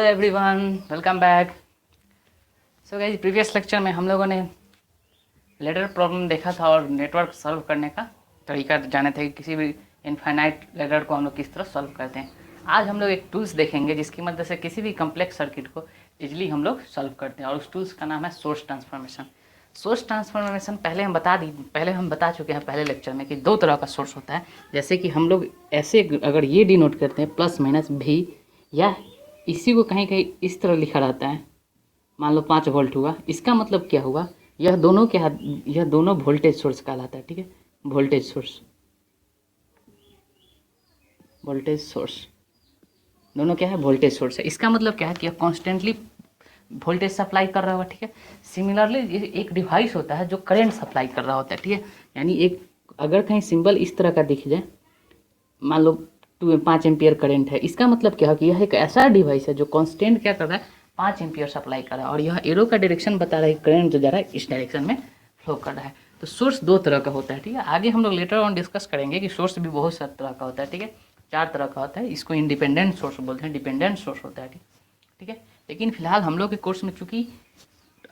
Everyone, welcome back. So guys, previous lecture में हम लोगों ने लेडर प्रॉब्लम देखा था और नेटवर्क सॉल्व करने का तरीका जाने थे कि किसी भी इनफाइनाइट लेडर को हम लोग किस तरह सॉल्व करते हैं। आज हम लोग एक टूल्स देखेंगे जिसकी मदद से किसी भी कम्प्लेक्स सर्किट को इजीली हम लोग सॉल्व करते हैं और उस टूल्स का नाम है सोर्स ट्रांसफॉर्मेशन। सोर्स ट्रांसफॉर्मेशन पहले हम बता चुके हैं पहले लेक्चर में कि दो तरह का सोर्स होता है। जैसे कि हम लोग ऐसे अगर ये डिनोट करते हैं प्लस माइनस भी, या इसी को कहीं कहीं इस तरह लिखा रहता है, मान लो 5 वोल्ट हुआ, इसका मतलब क्या हुआ, यह दोनों वोल्टेज सोर्स कहलाता है। ठीक है, वोल्टेज सोर्स दोनों क्या है, वोल्टेज सोर्स है। इसका मतलब क्या है कि यह कॉन्स्टेंटली वोल्टेज सप्लाई कर रहा होगा। ठीक है, सिमिलरली एक डिवाइस होता है जो करंट सप्लाई कर रहा होता है। ठीक है, यानी एक अगर कहीं सिंबल इस तरह का दिख जाए, मान लो 5 एम्पियर करंट है, इसका मतलब क्या है कि यह एक ऐसा डिवाइस है जो कांस्टेंट क्या कर रहा है, 5 एम्पियर सप्लाई कर रहा है, और यह एरो का डायरेक्शन बता रहा है करंट जो जा रहा है इस डायरेक्शन में फ्लो कर रहा है। तो सोर्स दो तरह का होता है। ठीक है, आगे हम लोग लेटर ऑन डिस्कस करेंगे कि सोर्स भी बहुत सारे तरह का होता है। ठीक है, 4 तरह का होता है। इसको इंडिपेंडेंट सोर्स बोलते हैं, डिपेंडेंट सोर्स होता है। ठीक है, लेकिन फिलहाल हम लोग के कोर्स में चूँकि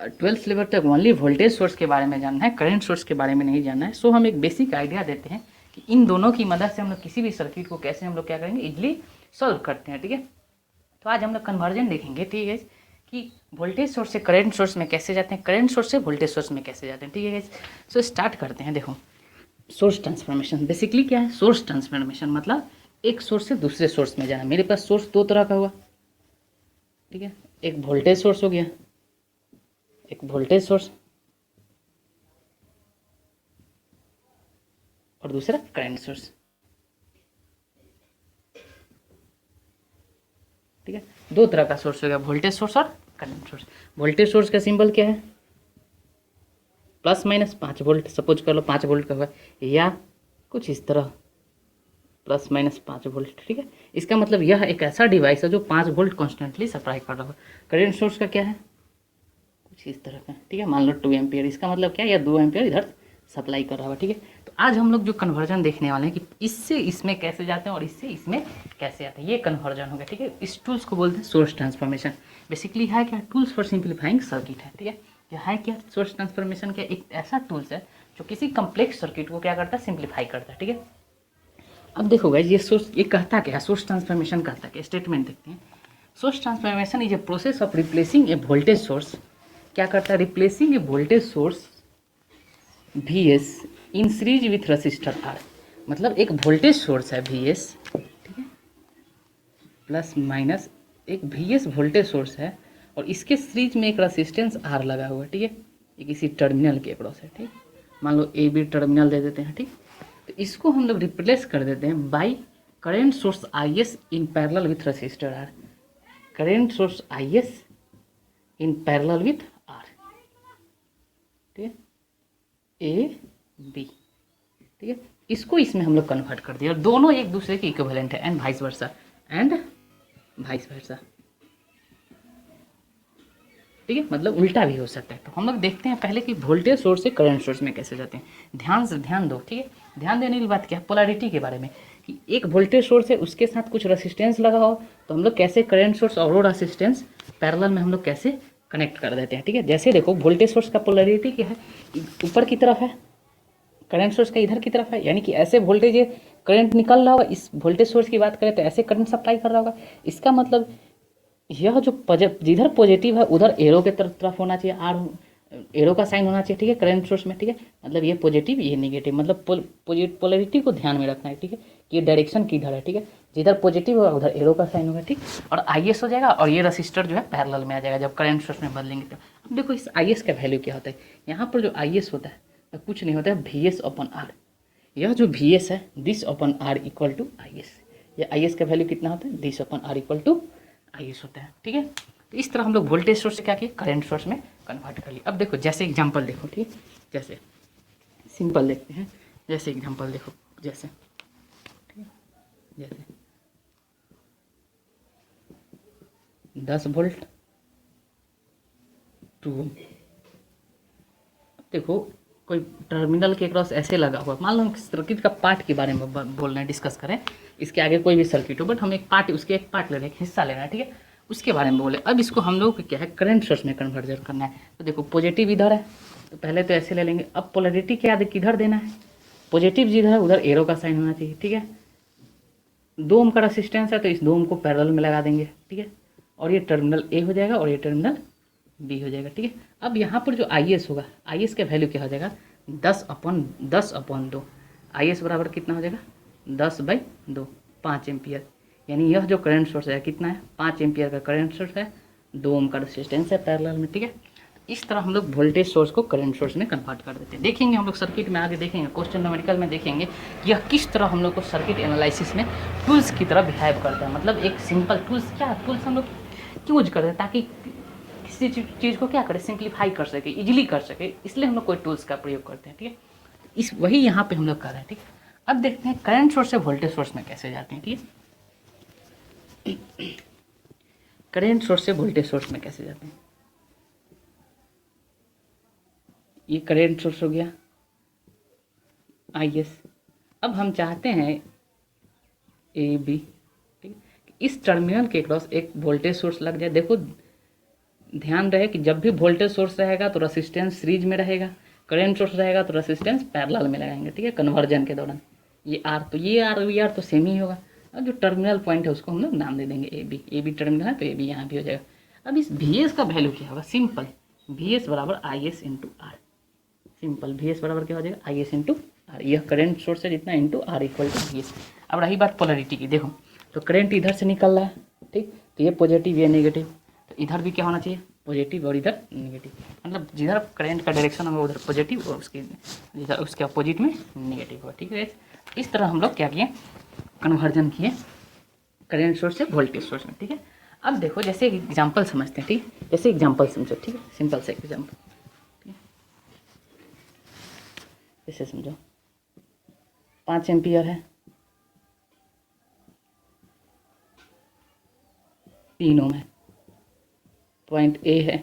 12th लेवल तक ओनली वोल्टेज सोर्स के बारे में जानना है, करंट सोर्स के बारे में नहीं जानना है। सो हम एक बेसिक आइडिया देते हैं कि इन दोनों की मदद से हम लोग किसी भी सर्किट को कैसे हम लोग क्या करेंगे, इजली सॉल्व करते हैं। ठीक है, तो आज हम लोग कन्वर्जन देखेंगे। ठीक है, कि वोल्टेज सोर्स से करंट सोर्स में कैसे जाते हैं, करंट सोर्स से वोल्टेज सोर्स में कैसे जाते हैं। ठीक है, सो स्टार्ट करते हैं। देखो, सोर्स ट्रांसफॉर्मेशन बेसिकली क्या है। सोर्स ट्रांसफॉर्मेशन मतलब एक सोर्स से दूसरे सोर्स में जाना। मेरे पास सोर्स दो तरह का हुआ। ठीक है, एक वोल्टेज सोर्स हो गया, एक वोल्टेज सोर्स, और दूसरा करंट सोर्स। ठीक है, दो तरह का सोर्स हो गया, वोल्टेज सोर्स और करंट सोर्स। वोल्टेज सोर्स का सिंबल क्या है, प्लस माइनस 5 वोल्ट, सपोज कर लो 5 वोल्ट का हुआ, या कुछ इस तरह प्लस माइनस 5 वोल्ट। ठीक है, इसका मतलब यह एक ऐसा डिवाइस है जो 5 वोल्ट कॉन्स्टेंटली सप्लाई कर रहा है। करंट सोर्स का क्या है, कुछ इस तरह का। ठीक है, मान लो 2 एम्पियर, इसका मतलब क्या है, या 2 एम्पियर इधर सप्लाई कर रहा है। ठीक है, तो आज हम लोग जो कन्वर्जन देखने वाले हैं कि इससे इसमें कैसे जाते हैं और इससे इसमें कैसे आते हैं, ये कन्वर्जन हो गया। ठीक है, इस टूल्स को बोलते हैं सोर्स ट्रांसफॉर्मेशन। बेसिकली है क्या, टूल्स फॉर सिंप्लीफाइंग सर्किट है। ठीक है, यह है क्या, सोर्स ट्रांसफॉर्मेशन का एक ऐसा टूल्स है जो किसी कम्प्लेक्स सर्किट को क्या करता है, सिंप्लीफाई करता है। ठीक है, अब देखो गाइस, ये कहता क्या है, सोर्स ट्रांसफॉर्मेशन कहता क्या, स्टेटमेंट देखते हैं। Source transformation is a process of replacing A voltage source. क्या करता है, replacing A voltage source Vs in series with register R। मतलब एक वोल्टेज सोर्स है Vs, ठीक है, प्लस माइनस एक Vs वोल्टेज सोर्स है, और इसके सीरीज में एक रजिस्टेंस R लगा हुआ है। ठीक है, ये किसी टर्मिनल के अक्रॉस है। ठीक, मान लो ए बी टर्मिनल दे देते हैं। ठीक, तो इसको हम लोग रिप्लेस कर देते हैं by current source Is in parallel with register R। Current source Is in parallel with R। ठीक है, ए बी। ठीक है, इसको इसमें हम लोग कन्वर्ट कर दिया, और दोनों एक दूसरे के इक्विवेलेंट है, एंड वाइस वर्सा। ठीक है, मतलब उल्टा भी हो सकता है। तो हम लोग देखते हैं पहले कि वोल्टेज सोर्स से करंट सोर्स में कैसे जाते हैं। ध्यान दो। ठीक है, ध्यान देने की बात क्या है, पोलैरिटी के बारे में, कि एक वोल्टेज सोर्स है, उसके साथ कुछ रेसिस्टेंस लगा हो, तो हम लोग कैसे करंट सोर्स और वो रेसिस्टेंस पैरेलल में हम लोग कैसे कनेक्ट कर देते हैं। ठीक है, जैसे देखो वोल्टेज सोर्स का पोलैरिटी क्या है, ऊपर की तरफ है, करंट सोर्स का इधर की तरफ है, यानी कि ऐसे वोल्टेज करंट निकल रहा होगा। इस वोल्टेज सोर्स की बात करें तो ऐसे करंट सप्लाई कर रहा होगा। इसका मतलब यह जो जिधर पॉजिटिव है उधर एरो के तरफ होना चाहिए, आर एरो का साइन होना चाहिए। ठीक है, करंट सोर्स में। ठीक है, मतलब ये पॉजिटिव ये नेगेटिव, मतलब पोलैरिटी को ध्यान में रखना है। ठीक है, कि डायरेक्शन किधर है। ठीक है, जिधर पॉजिटिव होगा उधर एरो का साइन होगा। ठीक, और Is हो जाएगा, और ये रजिस्टर जो है पैरेलल में आ जाएगा जब करंट सोर्स में बदलेंगे। तो अब देखो इस Is का वैल्यू क्या होता है, यहाँ पर जो Is होता है तो कुछ नहीं होता है, Vs अपॉन R। यह जो Vs है, this upon R equal to Is। यह Is का वैल्यू कितना होता है, this upon R equal to Is होता है। ठीक है, तो इस तरह हम लोग वोल्टेज सोर्स से क्या किए, करंट सोर्स में कन्वर्ट कर लिए। अब देखो जैसे एग्जांपल देखो। ठीक, जैसे सिंपल देखते हैं, जैसे एग्जांपल देखो, जैसे ठीक है, जैसे 10 वोल्ट 2। देखो कोई टर्मिनल के क्रॉस ऐसे लगा हुआ, मान लो सर्किट का पार्ट के बारे में बोल रहे हैं, डिस्कस करें, इसके आगे कोई भी सर्किट हो, बट हम एक पार्ट, उसके एक पार्ट ले रहे हैं, एक हिस्सा ले रहे हैं। ठीक है, उसके बारे में बोले। अब इसको हम लोग को क्या है, करंट सोर्स में कन्वर्जन करना है। तो देखो पॉजिटिव इधर है, तो पहले तो ऐसे ले लेंगे। अब पोलैरिटी क्या किधर देना है, पॉजिटिव जिधर है उधर एरो का साइन होना चाहिए, ठीक है। 2 ओम का रेसिस्टेंस है तो इस 2 ओम को पैरेलल में लगा देंगे, ठीक है। और ये टर्मिनल ए हो जाएगा और ये टर्मिनल बी हो जाएगा, ठीक है। अब यहाँ पर जो आई एस होगा, आई एस का वैल्यू क्या हो जाएगा, 10/2। आई एस बराबर कितना हो जाएगा, 10/2, 5 एम्पियर। यानी यह जो करंट सोर्स है कितना है, 5 एम्पियर का करंट सोर्स है, 2 ओम का रेसिस्टेंस है पैरेलल में, ठीक है। इस तरह हम लोग वोल्टेज सोर्स को करंट सोर्स में कन्वर्ट कर देते हैं। देखेंगे हम लोग सर्किट में आगे, देखेंगे क्वेश्चन न्यूमेरिकल में देखेंगे कि यह किस तरह हम लोग को सर्किट एनालिसिस में टूल्स की तरह बिहेव करता है। मतलब एक सिंपल टूल्स, क्या टूल्स हम लोग क्यों यूज करते हैं, ताकि किसी चीज़ को क्या करें, सिंप्लीफाई कर सके, इजीली कर सके, इसलिए हम लोग कोई टूल्स का प्रयोग करते हैं, ठीक है। इस वही यहाँ पे हम लोग कर रहे हैं, ठीक है। अब देखते हैं करंट सोर्स से वोल्टेज सोर्स में कैसे जाते हैं, ठीक है। करंट सोर्स से वोल्टेज सोर्स में कैसे जाते हैं, ये करंट सोर्स हो गया आई एस। अब हम चाहते हैं ए बी, ठीक है, इस टर्मिनल के क्रॉस एक वोल्टेज सोर्स लग जाए। देखो ध्यान रहे कि जब भी वोल्टेज सोर्स रहेगा तो रेसिस्टेंस सीरीज में रहेगा, करंट सोर्स रहेगा तो रेसिस्टेंस पैरेलल में लगाएंगे, ठीक है, कन्वर्जन के दौरान। ये आर तो ये आर वी आर तो सेम ही होगा। और जो टर्मिनल पॉइंट है उसको हम लोग नाम दे देंगे ए बी टर्मिनल है तो ए बी यहाँ भी हो जाएगा। अब इस वी एस का वैल्यू क्या होगा, सिंपल, वी एस बराबर I S into R. Simple V S बराबर क्या हो जाएगा, आई एस इंटू आर। यह करंट सोर्स है जितना into R equal to V S. अब रही बात पोलैरिटी की, देखो तो करंट इधर से निकल रहा है, ठीक, तो ये पॉजिटिव ये नेगेटिव, तो इधर भी क्या होना चाहिए, पॉजिटिव और इधर नेगेटिव। मतलब जिधर करंट का डायरेक्शन होगा उधर पॉजिटिव और उसके जिधर उसके अपोजिट में नेगेटिव होगा, ठीक है। इस तरह हम लोग क्या किए, कन्वर्जन किए करंट सोर्स से वोल्टेज सोर्स में, ठीक है। अब देखो जैसे एक एग्जाम्पल समझते हैं, ठीक है, जैसे एग्जाम्पल समझो, ठीक है, सिंपल से एग्जाम्पल, जैसे समझो 5 एम्पियर है, 3 ओम है, पॉइंट ए है,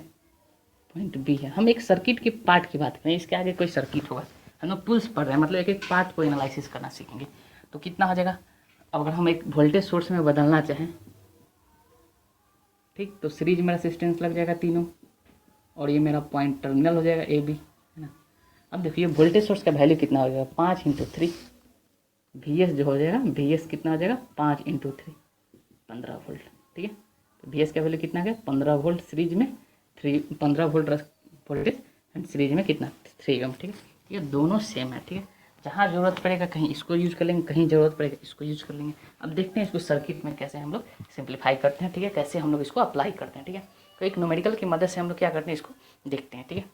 पॉइंट बी है। हम एक सर्किट के पार्ट की बात करें, इसके आगे कोई सर्किट होगा, हम लोग टूल्स पढ़ रहे हैं, मतलब एक एक पार्ट को एनालिसिस करना सीखेंगे। तो कितना हो जाएगा, अगर हम एक वोल्टेज सोर्स में बदलना चाहें, ठीक, तो सीरीज में रेसिस्टेंस लग जाएगा 3 ओम और ये मेरा पॉइंट टर्मिनल हो जाएगा ए बी, है ना। अब देखिए वोल्टेज सोर्स का वैल्यू कितना हो जाएगा, 5 × 3, वी एस जो हो जाएगा, वी एस कितना हो जाएगा, 5 × 3, 15 वोल्ट, ठीक है। तो वी एस का वैल्यू कितना है, 15 वोल्ट सीरीज में, 15 वोल्ट वोल्टेज एंड सीरीज में कितना, 3 ओम, ठीक है। ये दोनों सेम है, ठीक है। जहाँ ज़रूरत पड़ेगा कहीं इसको यूज कर लेंगे, कहीं ज़रूरत पड़ेगा इसको यूज कर लेंगे। अब देखते हैं इसको सर्किट में कैसे हम लोग सिंप्लीफाई करते हैं, ठीक है, कैसे हम लोग इसको अप्लाई करते हैं, ठीक है। तो एक न्यूमेरिकल की मदद से हम लोग क्या करते हैं, इसको देखते हैं, ठीक है।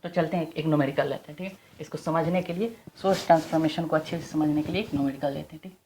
तो चलते हैं एक न्यूमेरिकल लेते हैं, ठीक है। इसको समझने के लिए, सोर्स ट्रांसफॉर्मेशन को अच्छे से समझने के लिए एक न्यूमेरिकल लेते हैं, ठीक है।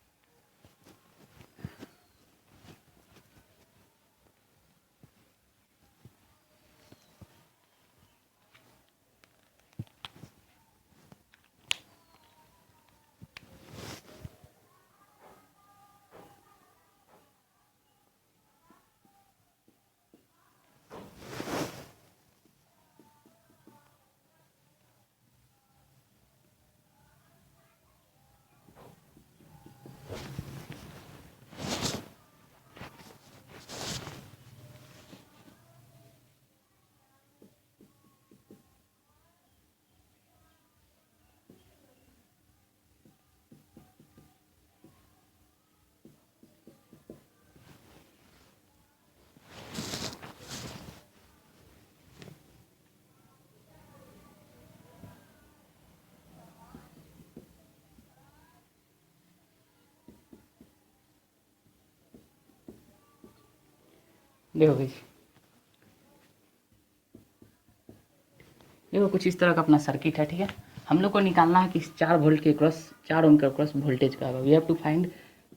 देखो भाई, देखो कुछ इस तरह का अपना सर्किट है, ठीक है। हम लोग को निकालना है कि 4 वोल्ट के क्रॉस, 4 ओम के क्रॉस वोल्टेज क्या होगा। We have to find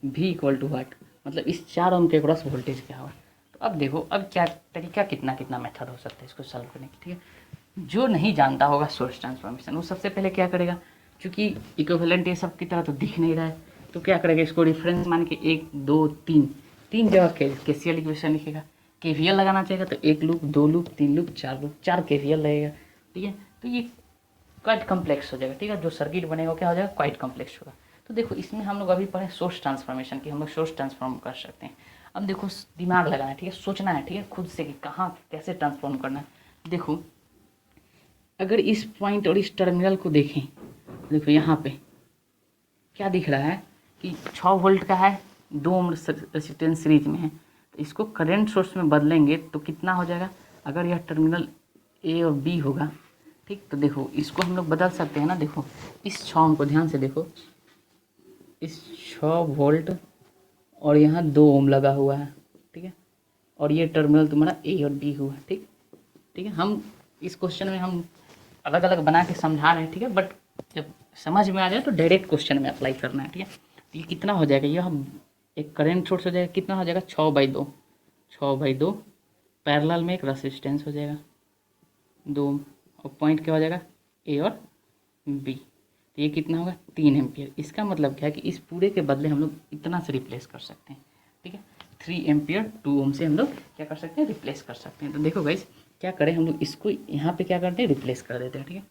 V equal to what, मतलब इस 4 ओम के क्रॉस वोल्टेज क्या होगा। तो अब देखो, अब क्या तरीका, कितना कितना मेथड हो सकता है इसको सॉल्व करने की, ठीक है। जो नहीं जानता होगा सोर्स ट्रांसफॉर्मेशन, वो सबसे पहले क्या करेगा, क्योंकि इक्विवेलेंट ये सब की तरह तो दिख नहीं रहा है, तो क्या करेगा, इसको रेफरेंस मान के 1 2 3 जगह केसीएल इक्वेशन लिखेगा। केवीएल लगाना चाहेगा तो 1 loop, 2 loop, 3 loop, 4 loop, 4 KVL लगेगा, ठीक है। तो ये क्वाइट कम्प्लेक्स हो जाएगा, ठीक है। जो सर्किट बनेगा क्या हो जाएगा, क्वाइट कम्प्लेक्स होगा। तो देखो इसमें हम लोग अभी पढ़े सोर्स ट्रांसफॉर्मेशन की, हम लोग सोर्स ट्रांसफॉर्म कर सकते हैं। अब देखो दिमाग लगाना है, ठीक है, सोचना है, ठीक है, खुद से कि कहाँ कैसे ट्रांसफॉर्म करना है। देखो अगर इस पॉइंट और इस टर्मिनल को देखें, देखो यहाँ पे क्या दिख रहा है कि 6 वोल्ट का है, 2 ओम रेजिस्टेंस सीरीज में है, तो इसको करंट सोर्स में बदलेंगे तो कितना हो जाएगा। अगर यह टर्मिनल ए और बी होगा, ठीक, तो देखो इसको हम लोग बदल सकते हैं ना। देखो इस 6 ओम को ध्यान से देखो, इस 6 वोल्ट और यहाँ 2 ओम लगा हुआ है, ठीक है, और ये टर्मिनल तुम्हारा ए और बी हुआ, ठीक, ठीक है। हम इस क्वेश्चन में हम अलग अलग बना के समझा रहे हैं, ठीक है, बट जब समझ में आ जाए तो डायरेक्ट क्वेश्चन में अप्लाई करना है, ठीक है। तो ये कितना हो जाएगा, यह एक करंट सोर्स हो जाएगा, कितना हो जाएगा 6/2, 6/2 पैरेलल में एक रेसिस्टेंस हो जाएगा 2, और पॉइंट क्या हो जाएगा ए और बी, तो ये कितना होगा 3 एम्पियर। इसका मतलब क्या है कि इस पूरे के बदले हम लोग इतना से रिप्लेस कर सकते हैं, ठीक है, 3 एम्पियर 2 ओम से हम लोग क्या कर सकते हैं, रिप्लेस कर सकते हैं। तो देखो गाइस क्या करें, हम लोग इसको यहाँ पे क्या करते हैं, रिप्लेस कर देते हैं, ठीक है।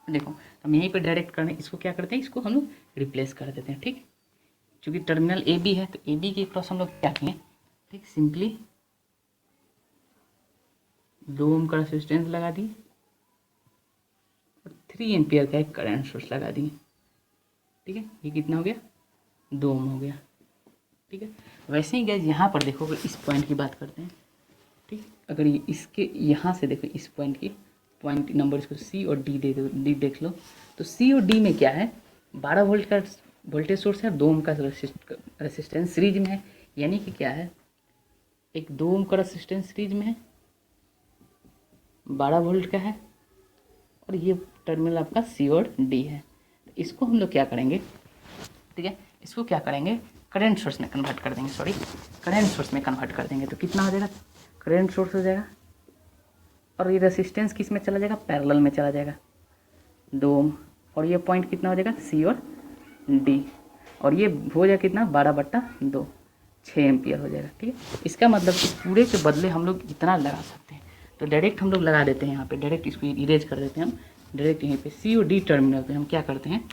देखो हम यहीं पे डायरेक्ट करने, इसको क्या करते हैं, इसको हम लोग रिप्लेस कर देते हैं, ठीक। चूँकि टर्मिनल ए बी है तो ए बी के क्रॉस हम लोग क्या किए, ठीक, सिंपली 2 ओम का रेजिस्टेंस लगा दिए और 3 एम्पियर का एक करंट सोर्स लगा दिए, ठीक है। ये कितना हो गया 2 ओम हो गया, ठीक है। वैसे ही गाइस यहाँ पर देखो, अगर इस पॉइंट की बात करते हैं, ठीक, अगर ये इसके यहाँ से देखो इस पॉइंट की पॉइंट नंबर इसको सी और डी दे दो, डी देख लो, तो सी और डी में क्या है 12 वोल्ट का वोल्टेज सोर्स है, 2 ओम का रेसिस्टेंस सीरीज में है, यानी कि क्या है एक 2 ओम का रेसिस्टेंस सीरीज में है, 12 वोल्ट का है, और ये टर्मिनल आपका सी और डी है। तो इसको हम लोग क्या करेंगे, ठीक है, इसको क्या करेंगे करंट सोर्स में कन्वर्ट कर देंगे, सॉरी करंट सोर्स में कन्वर्ट कर देंगे। तो कितना हो जाएगा करंट सोर्स हो जाएगा, और ये रेसिस्टेंस किस में चला जाएगा, पैरेलल में चला जाएगा 2 ओम, और ये पॉइंट कितना हो जाएगा सी और डी, और ये हो जाएगा कितना 12/2, 6 एम्पियर हो जाएगा, ठीक है। इसका मतलब इस पूरे के बदले हम लोग इतना लगा सकते हैं, तो डायरेक्ट हम लोग लगा देते हैं यहाँ पे, डायरेक्ट इसको इरेज कर देते हैं हम, डायरेक्ट यहीं पे सी और डी टर्मिनल पे हम क्या करते हैं,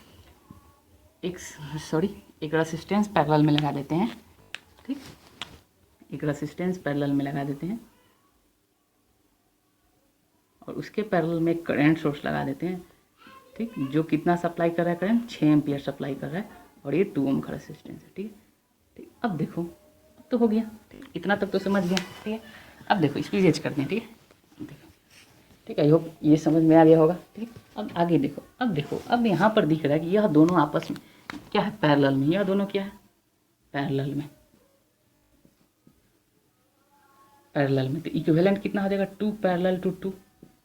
एक रेसिस्टेंस पैरेलल में लगा देते हैं, ठीक, एक रेसिस्टेंस पैरेलल में लगा देते हैं, और उसके पैरेलल में एक करंट सोर्स लगा देते हैं, ठीक, जो कितना सप्लाई कर रहा है करंट 6 एम्पियर सप्लाई कर रहा है, और ये 2 ओम का रेसिस्टेंस है, ठीक है, ठीक। अब देखो अब तो हो गया, इतना तक तो समझ गया, ठीक है। अब देखो इसको इरेज करते हैं, ठीक है, देखो, ठीक है, आई होप ये समझ में आ गया होगा, ठीक है। अब आगे देखो, अब यहाँ पर दिख रहा है कि यह दोनों आपस में क्या है पैरेलल में, यह दोनों क्या है पैरेलल में, तो इक्विवेलेंट कितना हो जाएगा 2 पैरेलल टू 2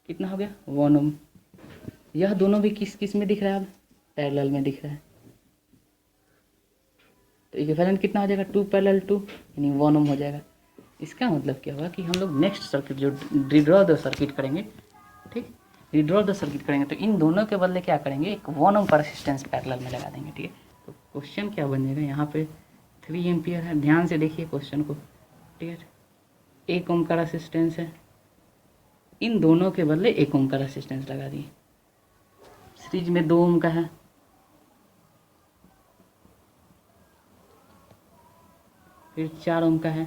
कितना हो गया 1 ओम। यह दोनों भी किस किस में दिख रहा है, अब पैरेलल में दिख रहा है, तो इक्विवेलेंट कितना हो जाएगा 2 पैरेलल 2 यानी 1 ओम हो जाएगा। इसका मतलब क्या होगा कि हम लोग नेक्स्ट सर्किट जो रिड्रॉ द सर्किट करेंगे, ठीक, रिड्रॉ द सर्किट करेंगे, तो इन दोनों के बदले क्या करेंगे एक 1 ओम का रेजिस्टेंस पैरेलल में लगा देंगे, ठीक है। तो क्वेश्चन क्या बन जाएगा, यहाँ पे 3 एम्पियर है, ध्यान से देखिए क्वेश्चन को, ठीक है, 1 ओम का रेजिस्टेंस है, इन दोनों के बदले 1 ओम का रेजिस्टेंस लगा दिए, सीरीज में 2 ओम का है, फिर 4 ओम का है,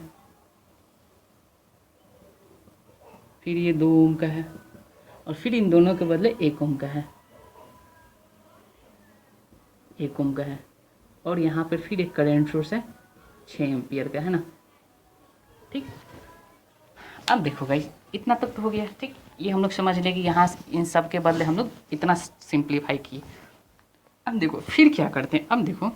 फिर ये 2 ओम का है, और फिर इन दोनों के बदले 1 ओम का है, 1 ओम का है, और यहाँ पर फिर एक करंट सोर्स है 6 एम्पियर का, है ना, ठीक। अब देखो गाइस इतना तक तो हो गया, ठीक, ये हम लोग समझ लें कि यहाँ इन सब के बदले हम लोग इतना सिंप्लीफाई किए। अब देखो फिर क्या करते हैं, अब देखो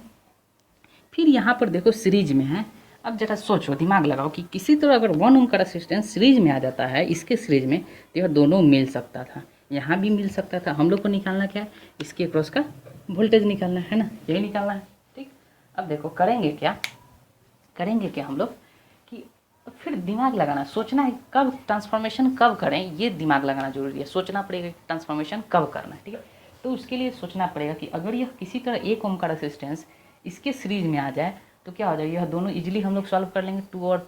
फिर यहाँ पर देखो सीरीज में है, अब जरा सोचो दिमाग लगाओ कि किसी तरह अगर 1 ओम का रेजिस्टेंस सीरीज में आ जाता है इसके सीरीज में, तो यह दोनों मिल सकता था, यहाँ भी मिल सकता था। हम लोग को निकालना क्या है, इसके अक्रॉस का वोल्टेज निकालना है ना, यही निकालना है, ठीक। अब देखो करेंगे क्या हम लोग कि फिर दिमाग लगाना, सोचना है कब ट्रांसफॉर्मेशन कब करें, ये दिमाग लगाना जरूरी है, सोचना पड़ेगा कि ट्रांसफॉर्मेशन कब करना है, ठीक है। तो उसके लिए सोचना पड़ेगा कि अगर यह किसी तरह 1 ओम का रेजिस्टेंस इसके सीरीज में आ जाए तो क्या हो जाएगा, यह दोनों इजीली हम लोग सॉल्व कर लेंगे, 2 और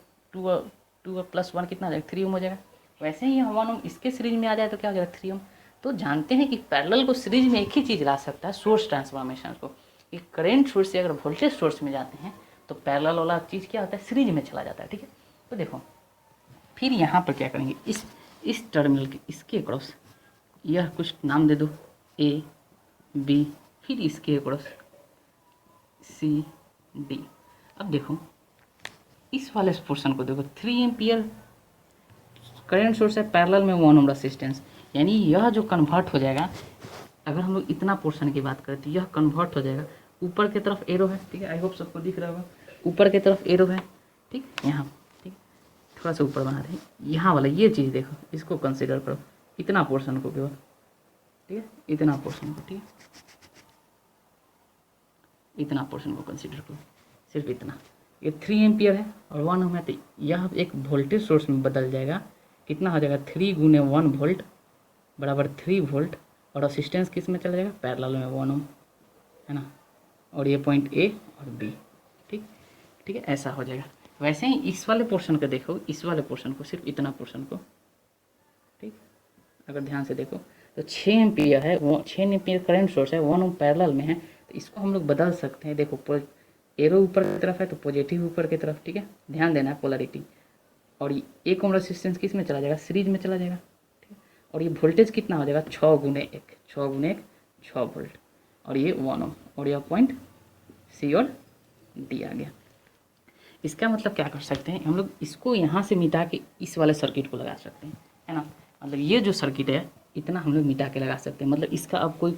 प्लस 1 कितना हो जाएगा 3 ओम हो जाएगा। वैसे ही 1 ओम इसके सीरीज में आ जाए तो क्या हो जाएगा 3 ओम। तो जानते हैं कि पैरेलल को सीरीज में एक ही चीज़ ला सकता है, सोर्स ट्रांसफॉर्मेशन को, कि करेंट सोर्स से अगर वोल्टेज सोर्स में जाते हैं तो पैरेलल वाला चीज़ क्या होता है, सीरीज में चला जाता है। ठीक है, तो देखो फिर यहाँ पर क्या करेंगे, इस टर्मिनल के इसके अक्रॉस यह कुछ नाम दे दो, ए बी, फिर इसके अक्रॉस सी डी। अब देखो इस वाले पोर्शन को देखो, 3 एम्पियर करंट सोर्स है, पैरेलल में 1 ओम रेजिस्टेंस, यानी यह जो कन्वर्ट हो जाएगा, अगर हम लोग इतना पोर्शन की बात करें तो यह कन्वर्ट हो जाएगा, ऊपर की तरफ एरो है। ठीक है, आई होप सबको दिख रहा होगा, ऊपर की तरफ एरो है। ठीक, यहाँ ठीक थोड़ा सा ऊपर बना रहे हैं, यहाँ वाला ये चीज़ देखो, इसको कंसिडर करो, इतना पोर्शन को केवल। ठीक है, इतना पोर्शन को, ठीक है, इतना पोर्शन को कंसिडर करो, सिर्फ इतना। ये 3 एम्पियर है और 1 ओम है, तो यह एक वोल्टेज सोर्स में बदल जाएगा। कितना हो जाएगा, 3 गुने 1 वोल्ट बराबर 3 वोल्ट, और असिस्टेंस किस में चला जाएगा, पैरेलल में 1 ओम, है ना, और ये पॉइंट ए और बी। ठीक, ठीक है, ऐसा हो जाएगा। वैसे ही इस वाले पोर्शन को देखो, इस वाले पोर्शन को, सिर्फ इतना पोर्शन को, ठीक, अगर ध्यान से देखो तो 6 एम्पियर है, वो 6 एम्पियर करंट सोर्स है, 1 ओम पैरेलल में है, तो इसको हम लोग बदल सकते हैं। देखो एरो ऊपर की तरफ है तो पॉजिटिव ऊपर की तरफ, ठीक है, ध्यान देना है पोलैरिटी। और 1 ओम रेजिस्टेंस किस में चला जाएगा, सीरीज में चला जाएगा। ठीक है, और ये वोल्टेज कितना हो जाएगा, 6 गुने 1, 6 गुने 1 6 वोल्ट, और ये 1 ओम, और यह पॉइंट सी और डी आ गया। इसका मतलब क्या कर सकते हैं हम लोग, इसको यहाँ से मिटा के इस वाले सर्किट को लगा सकते हैं, है ना। मतलब ये जो सर्किट है इतना हम लोग मिटा के लगा सकते हैं, मतलब इसका अब कोई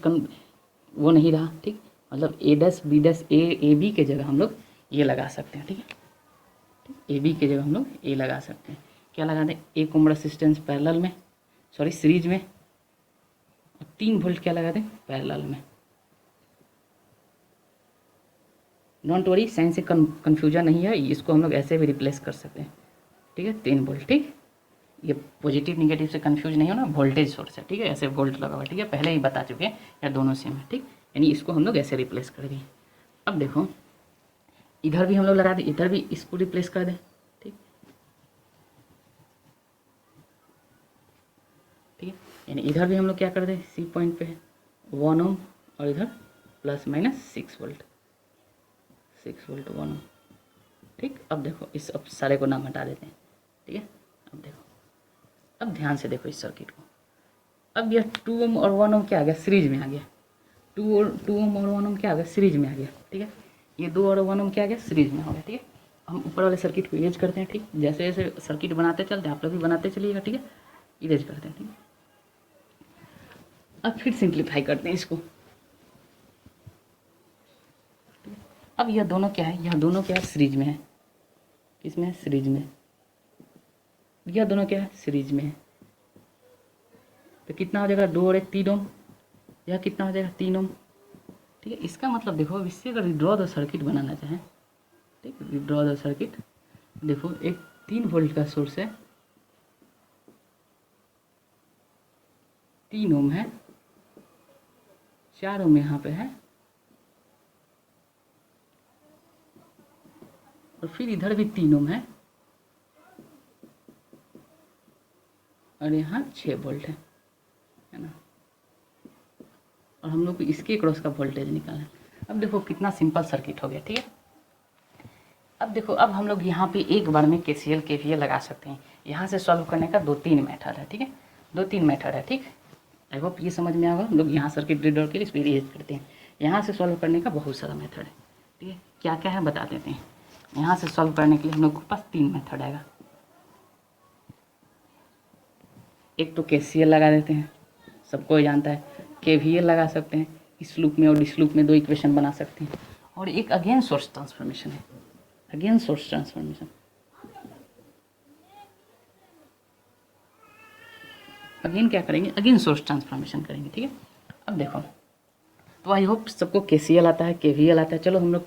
वो नहीं रहा। ठीक, मतलब A dash B dash A B के जगह हम लोग ये लगा सकते हैं। ठीक है, ए बी के जगह हम लोग ए लगा सकते हैं। क्या लगा दें, 1 ओम रेजिस्टेंस पैरेलल में, सॉरी सीरीज में, और 3 वोल्ट क्या लगा दें, पैरेलल में। डोंट वरी, साइन से कन्फ्यूजन नहीं है, इसको हम लोग ऐसे भी रिप्लेस कर सकते हैं। ठीक है, 3 वोल्ट। ठीक, ये पॉजिटिव निगेटिव से कंफ्यूज नहीं होना, वोल्टेज सोर्स है। ठीक है, ऐसे वोल्ट लगा हुआ, ठीक है, पहले ही बता चुके हैं, या दोनों सेम है। ठीक, यानी इसको हम लोग ऐसे रिप्लेस कर दें। अब देखो इधर भी हम लोग लगा दें, इधर भी इसको रिप्लेस कर दें। ठीक, ठीक है, यानी इधर भी हम लोग क्या कर दें, सी पॉइंट पे है 1 ओम, और इधर प्लस माइनस 6 वोल्ट, 6 वोल्ट 1 ओम। ठीक, अब देखो इस अब सारे को नाम हटा देते हैं। ठीक है, अब देखो, अब ध्यान से देखो इस सर्किट को। अब यह 2 ओम और 1 ओम क्या आ गया, सीरीज में आ गया। 2 ओम और 1 ओम क्या आ गया, सीरीज में आ गया। ठीक है, ये 2 और 1 ओम क्या आ गया, सीरीज में हो गया। ठीक है, हम ऊपर वाले सर्किट को इरेज करते हैं। ठीक, जैसे जैसे सर्किट बनाते चलते हैं, आप लोग भी बनाते चलिएगा। ठीक है, इरेज करते हैं। ठीक, अब फिर सिंप्लीफाई करते हैं इसको। अब यह दोनों क्या है, यह दोनों क्या है, सीरीज में है। किसमें है, सीरीज में। यह दोनों क्या है, सीरीज में है, तो कितना हो जाएगा, 2 और 1 3 ओम, यह कितना हो जाएगा, 3 ओम। ठीक है, इसका मतलब देखो, इससे अगर विड्रॉ द सर्किट बनाना चाहें, ठीक, विड्रॉ द सर्किट, देखो एक 3 वोल्ट का सोर्स है, 3 ओम है, 4 ओम यहाँ पे है, और फिर इधर भी 3 ओम है, और यहाँ 6 वोल्ट है ना। और हम लोग को इसके क्रॉस का वोल्टेज निकालना है। अब देखो कितना सिंपल सर्किट हो गया। ठीक है, अब देखो, अब हम लोग यहाँ पे एक बार में KCL KVL लगा सकते हैं। यहाँ से सॉल्व करने का 2-3 मेथड है। ठीक है, 2-3 मेथड है। ठीक, आई होप ये समझ में आएगा। हम लोग यहाँ सर्किट रीडर के लिए इसको यूज करते हैं। यहाँ से सॉल्व करने का बहुत सारा मेथड है। ठीक है, क्या क्या है बता देते हैं। यहाँ से सॉल्व करने के लिए हम लोग के पास 3 मेथड आएगा। एक तो KCL लगा देते हैं, सबको जानता है। KVL लगा सकते हैं, इस लूप में और इस लूप में 2 इक्वेशन बना सकते हैं। और एक अगेन सोर्स ट्रांसफॉर्मेशन है, अगेन सोर्स ट्रांसफॉर्मेशन, अगेन क्या करेंगे, अगेन सोर्स ट्रांसफॉर्मेशन करेंगे। ठीक है, अब देखो, तो आई होप सबको KCL आता है, KVL आता है। चलो हम लोग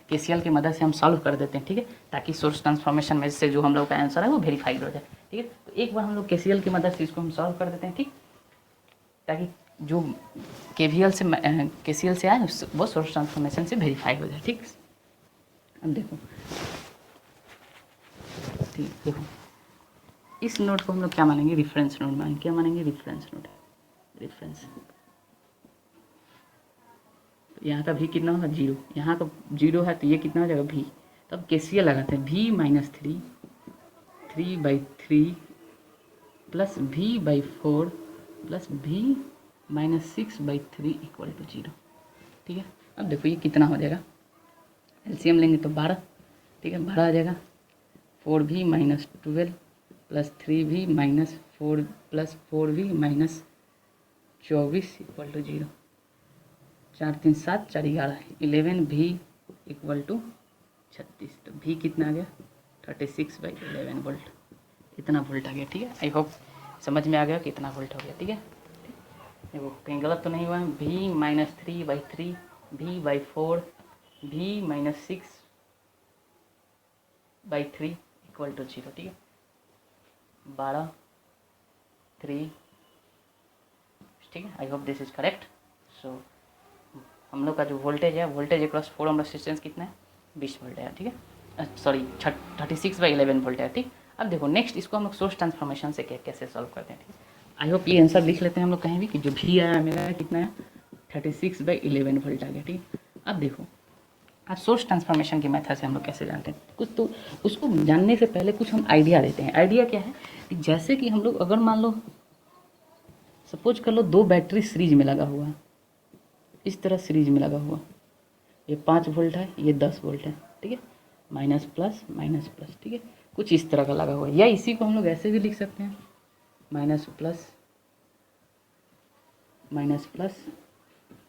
KCL की मदद से हम सॉल्व कर देते हैं। ठीक है, ताकि सोर्स ट्रांसफॉर्मेशन में से जो हम लोग का आंसर है वो वेरीफाइड हो जाए। ठीक है, तो एक बार हम लोग KCL की मदद से इसको हम सॉल्व कर देते हैं। ठीक, ताकि जो KCL से आए वो सोर्स ट्रांसफॉर्मेशन से वेरीफाई हो जाए। ठीक, अब देखो, ठीक, देखो इस नोड को हम लोग क्या मानेंगे, रेफरेंस नोड मानेंगे। क्या मानेंगे, रेफरेंस नोड, रेफरेंस। तो यहाँ का भी कितना होगा 0, यहाँ का 0 है तो ये कितना हो जाएगा भी। तो अब केसीएल लगाते हैं, भी minus 3/3 plus v/4 plus v minus 6/3 equal to 0। ठीक है, अब देखो ये कितना हो जाएगा, एलसीएम लेंगे तो 12। ठीक है, 12 आ जाएगा। 4v minus 12 plus 3v minus 4 plus 4v minus 24 equal to 0। 4 3 7 4 11 11v equal to 36। तो v कितना आ गया 36/11 वोल्ट, इतना वोल्ट आ गया। ठीक है, आई होप समझ में आ गया कि इतना वोल्ट हो गया। ठीक है, देखो कहीं गलत तो नहीं हुआ है। v minus 3/3 v/4 v minus 6/3 equal to 0। ठीक है, 12 3। ठीक है, I hope this is correct. So हम लोग का जो वोल्टेज है, वोल्टेज अक्रॉस 4 ओम रेजिस्टेंस कितना है 20 वोल्ट है। ठीक है, सॉरी 36/11 वोल्ट है। ठीक, अब देखो नेक्स्ट इसको हम लोग सोर्स ट्रांसफॉर्मेशन से कैसे सॉल्व करते हैं। ठीक, आई होप ये आंसर लिख लेते हैं हम लोग कहीं भी कि जो भी आया मेरा कितना है 36/11 वोल्ट आ गया। ठीक, अब देखो आज सोर्स ट्रांसफॉर्मेशन के मेथड से हम लोग कैसे जानते हैं, कुछ तो उसको जानने से पहले कुछ हम आइडिया देते हैं। आइडिया क्या है कि जैसे कि हम लोग अगर मान लो सपोज कर लो 2 बैटरी सीरीज में लगा हुआ है, इस तरह सीरीज में लगा हुआ, ये 5 वोल्ट है, ये 10 वोल्ट है। ठीक है, माइनस प्लस। ठीक है, कुछ इस तरह का लगा हुआ है, या इसी को हम लोग ऐसे भी लिख सकते हैं माइनस प्लस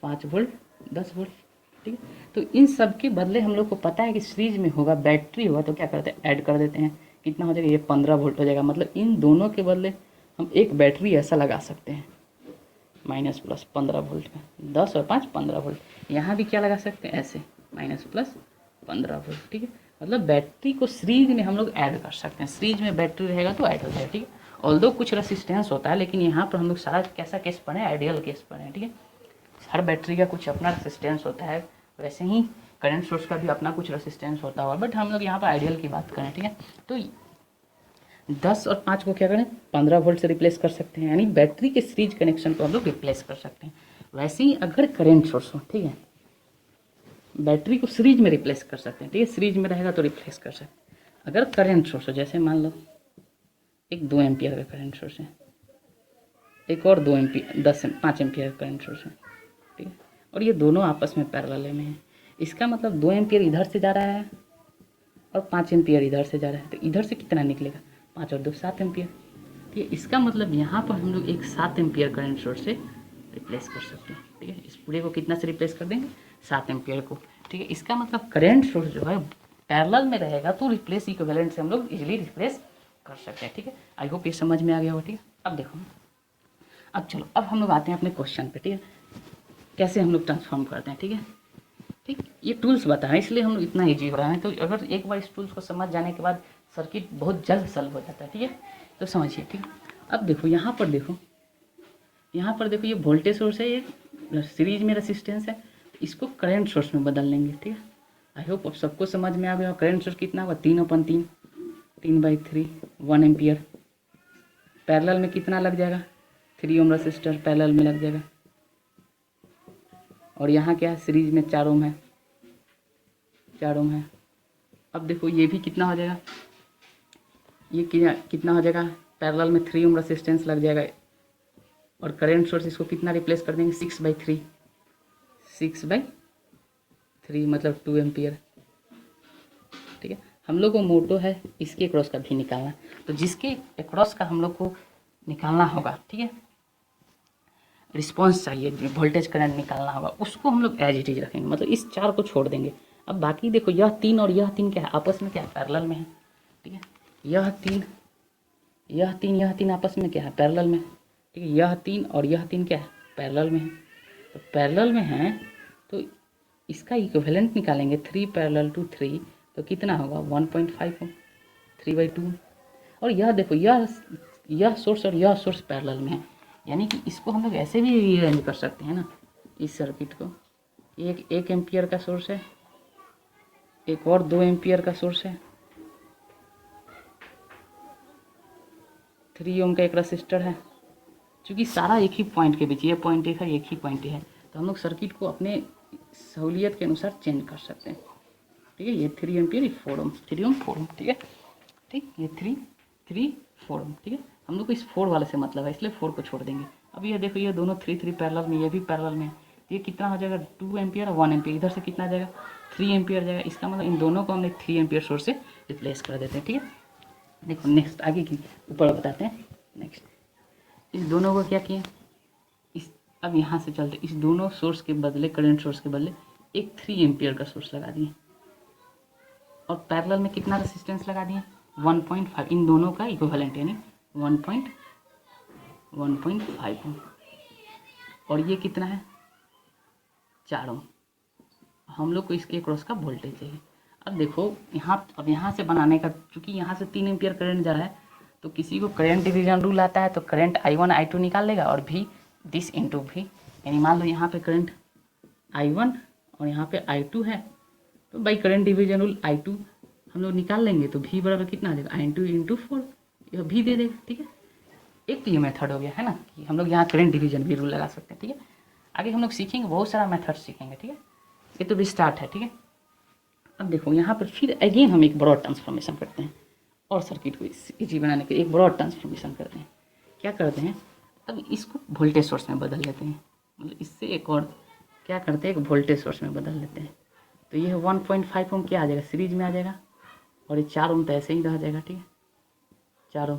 5 वोल्ट 10 वोल्ट। ठीक है, तो इन सब के बदले हम लोग को पता है कि सीरीज में होगा बैटरी होगा, तो क्या करते हैं ऐड कर देते हैं। कितना हो जाएगा, ये 15 वोल्ट हो जाएगा। मतलब इन दोनों के बदले हम एक बैटरी ऐसा लगा सकते हैं माइनस प्लस 15 वोल्ट का, 10 और 5 15 वोल्ट। यहाँ भी क्या लगा सकते हैं ऐसे माइनस प्लस 15 वोल्ट। ठीक है, मतलब बैटरी को सीरीज में हम लोग ऐड कर सकते हैं। सीरीज में बैटरी रहेगा तो ऐड हो जाएगा। ठीक है, ऑल्दो कुछ रेसिस्टेंस होता है, लेकिन यहाँ पर हम लोग सारा कैसा केस पढ़े, आइडियल केस पढ़े। ठीक है, हर बैटरी का कुछ अपना रेसिस्टेंस होता है, वैसे ही करंट सोर्स का भी अपना कुछ रेसिस्टेंस होता होगा, बट हम लोग यहाँ पर आइडियल की बात करें। ठीक है, तो 10 और 5 को क्या करें 15 वोल्ट से रिप्लेस कर सकते हैं, यानी बैटरी के सीरीज कनेक्शन को हम लोग रिप्लेस कर सकते हैं। वैसे ही अगर करंट सोर्स हो, ठीक है, बैटरी को सीरीज में रिप्लेस कर सकते हैं। ठीक है, सीरीज में रहेगा तो रिप्लेस कर सकते हैं। अगर करंट सोर्स हो, जैसे मान लो एक 2 एम्पियर का करंट सोर्स है, एक और 2 एम्पियर 5 एम्पियर का करंट सोर्स है। ठीक है, और ये दोनों आपस में पैरेलल में है। इसका मतलब 2 एम्पियर इधर से जा रहा है और 5 एम्पियर इधर से जा रहा है, तो इधर से कितना निकलेगा 5 और 2 7 एम्पियर। ठीक है, इसका मतलब यहाँ पर हम लोग एक 7 एम्पियर करंट सोर्स से रिप्लेस कर सकते हैं। ठीक है, इस पूरे को कितना से रिप्लेस कर देंगे 7 एम्पियर को। ठीक है, इसका मतलब करंट सोर्स जो है पैरेलल में रहेगा तो रिप्लेस इक्विवेलेंट से हम लोग इजीली रिप्लेस कर सकते हैं। ठीक है, आई होप ये समझ में आ गया हो। ठीक है, अब देखो, अब चलो अब हम लोग आते हैं अपने क्वेश्चन पे। ठीक है, कैसे हम लोग ट्रांसफॉर्म करते हैं। ठीक है, ठीक, ये टूल्स बताएं इसलिए हम लोग इतना ईजी हो रहा है। तो अगर एक बार इस टूल्स को समझ जाने के बाद सर्किट बहुत जल्द सॉल्व हो जाता है। ठीक है, तो समझिए। ठीक, अब देखो यहाँ पर देखो ये वोल्टेज सोर्स है, ये सीरीज में रेसिस्टेंस है, तो इसको करंट सोर्स में बदल लेंगे। ठीक है, आई होप अब सबको समझ में आ गया। करंट सोर्स कितना होगा 3/3 3/3 1 एम्पियर। पैरेलल में कितना लग जाएगा 3 ओम रेसिस्टर पैरेलल में लग जाएगा, और यहाँ क्या है सीरीज में 4 ओम है 4 ओम है। अब देखो ये भी कितना हो जाएगा, ये कितना हो जाएगा पैरेलल में 3 ओम रेसिस्टेंस लग जाएगा, और करंट सोर्स इसको कितना रिप्लेस कर देंगे 6/3 मतलब 2 एम्पियर। ठीक है, हम लोग को मोटो है इसके अक्रॉस का भी निकालना, तो जिसके अक्रॉस का हम लोग को निकालना होगा, ठीक है, रिस्पॉन्स चाहिए, वोल्टेज करंट निकालना होगा, उसको हम लोग एज इट इज रखेंगे, मतलब इस 4 को छोड़ देंगे। अब बाकी देखो यह 3 और यह 3 क्या है आपस में क्या है पैरेलल में है। ठीक है, यह 3 आपस में क्या है पैरेलल में। ठीक है, यह 3 और यह 3 क्या है पैरेलल में है, तो पैरेलल में है तो इसका इक्विवेलेंट निकालेंगे 3 पैरेलल टू 3, तो कितना होगा 1.5 3/2। और यह देखो यह सोर्स और यह सोर्स पैरेलल में है, यानी कि इसको हम लोग ऐसे भी रीअरेंज कर सकते हैं ना इस सर्किट को। एक 1 एम्पियर का सोर्स है, एक और 2 एम्पियर का सोर्स है, 3 ओम का एक रजिस्टर है। क्योंकि सारा एक ही पॉइंट के बीच, ये पॉइंट एक है एक ही पॉइंट है, तो हम लोग सर्किट को अपने सहूलियत के अनुसार चेंज कर सकते हैं। ठीक है, ये 3 एम्पियर, ये 4 ओम, 3 ओम 4 ओम। ठीक है, ठीक, ये 3 3 4 ओम। ठीक है, हम लोग को इस 4 वाले से मतलब है, इसलिए 4 को छोड़ देंगे। अब ये देखो, ये दोनों 3 3 पैरेलल में, ये भी पैरेलल में है, तो ये कितना हो जाएगा 2 एम्पियर और 1 एम्पियर। इधर से कितना आ जाएगा 3 एम्पियर जाएगा। इसका मतलब इन दोनों को हमने 3 एम्पियर सोर्स से रिप्लेस कर देते हैं। ठीक है, देखो नेक्स्ट आगे की ऊपर बताते हैं। नेक्स्ट इस दोनों को क्या किए, इस अब यहाँ से चलते, इस दोनों सोर्स के बदले, करंट सोर्स के बदले एक 3 एम्पियर का सोर्स लगा दिए और पैरेलल में कितना रेसिस्टेंस लगा दिए 1.5। इन दोनों का इक्विवेलेंट यानी 1.5 ओम। और ये कितना है 4 ओम। हम लोग को इसके अक्रॉस का वोल्टेज चाहिए। अब देखो यहाँ से बनाने का, चूँकि यहाँ से 3 एम्पियर करंट जा रहा है, तो किसी को करंट डिवीजन रूल आता है, तो करंट I1 I2 निकाल लेगा और भी दिस इंटू भी, यानी मान लो यहाँ पे करंट I1 और यहाँ पे I2 है, तो by current division rule I2 हम लोग निकाल लेंगे, तो V बराबर कितना आ जाएगा I2 इंटू 4, यह भी दे देगा। ठीक है, एक तो ये मेथड हो गया है ना, कि हम लोग यहाँ करंट डिवीजन भी रूल लगा सकते हैं। ठीक है, आगे हम लोग सीखेंगे, बहुत सारा मेथड सीखेंगे। ठीक है, ये तो भी स्टार्ट है। ठीक है, अब देखो यहाँ पर फिर अगेन हम एक ब्रॉड ट्रांसफॉर्मेशन करते हैं और सर्किट को इजी बनाने के लिए एक ब्रॉड ट्रांसफॉर्मेशन करते हैं। क्या करते हैं, अब इसको वोल्टेज सोर्स में बदल लेते हैं, मतलब इससे एक और क्या करते हैं, एक वोल्टेज सोर्स में बदल लेते हैं। तो ये 1.5 ओम क्या आ जाएगा, सीरीज में आ जाएगा, और ये 4 ओम तो ऐसे ही रह जाएगा। ठीक है, 4 ओम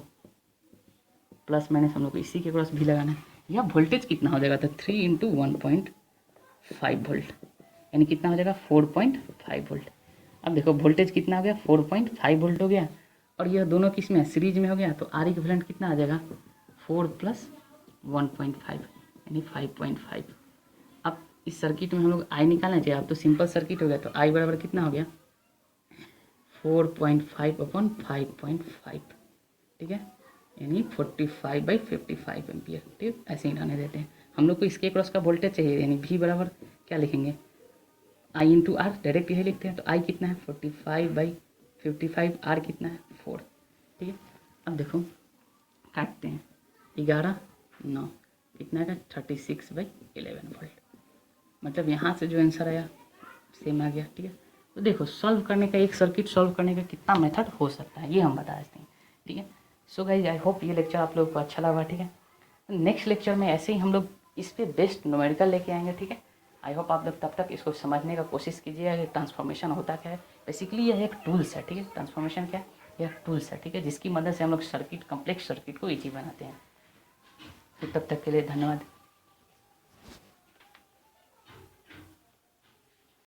प्लस माइनस हम लोग को इसी के क्रॉस भी लगाना है। यह वोल्टेज कितना हो जाएगा, तो 3 इंटू 1.5 वोल्ट, यानी कितना हो जाएगा 4.5 वोल्ट। अब देखो वोल्टेज कितना हो गया 4.5 वोल्ट हो गया, और यह दोनों किस में सीरीज में हो गया, तो आर इक्विवेलेंट कितना आ जाएगा 4 प्लस 1.5 यानी 5.5। अब इस सर्किट में हम लोग आई निकालना चाहिए। अब तो सिंपल सर्किट हो गया, तो आई बराबर कितना हो गया 4.5 अपॉन 5.5। ठीक है, यानी 45/55 एम्पियर। ठीक, ऐसे ही रहने देते हैं। हम लोग को इसके क्रॉस का वोल्टेज चाहिए, यानी V बराबर क्या लिखेंगे I इंटू आर, डायरेक्ट यही लिखते हैं। तो I कितना है 45/55, आर कितना है 4। ठीक है, अब देखो काटते हैं, 11 9 कितना का 36/11 वोल्ट। मतलब यहाँ से जो आंसर आया सेम आ गया। ठीक है, तो देखो सॉल्व करने का, एक सर्किट सॉल्व करने का कितना मेथड हो सकता है, ये हम बता देते हैं। ठीक है, सो गाइज आई होप ये लेक्चर आप लोगों को अच्छा लगा। ठीक है, नेक्स्ट लेक्चर में ऐसे ही हम लोग इस पर बेस्ट न्यूमेरिकल लेके आएंगे। ठीक है, आई होप आप लोग तब तक इसको समझने का कोशिश कीजिएगा कि ट्रांसफॉर्मेशन होता क्या है। बेसिकली यह एक टूल्स है। ठीक है, ट्रांसफॉर्मेशन क्या है, यह टूल्स है। ठीक है, जिसकी मदद से हम लोग सर्किट, कम्प्लेक्स सर्किट को ईजी बनाते हैं। तो तब तक के लिए धन्यवाद।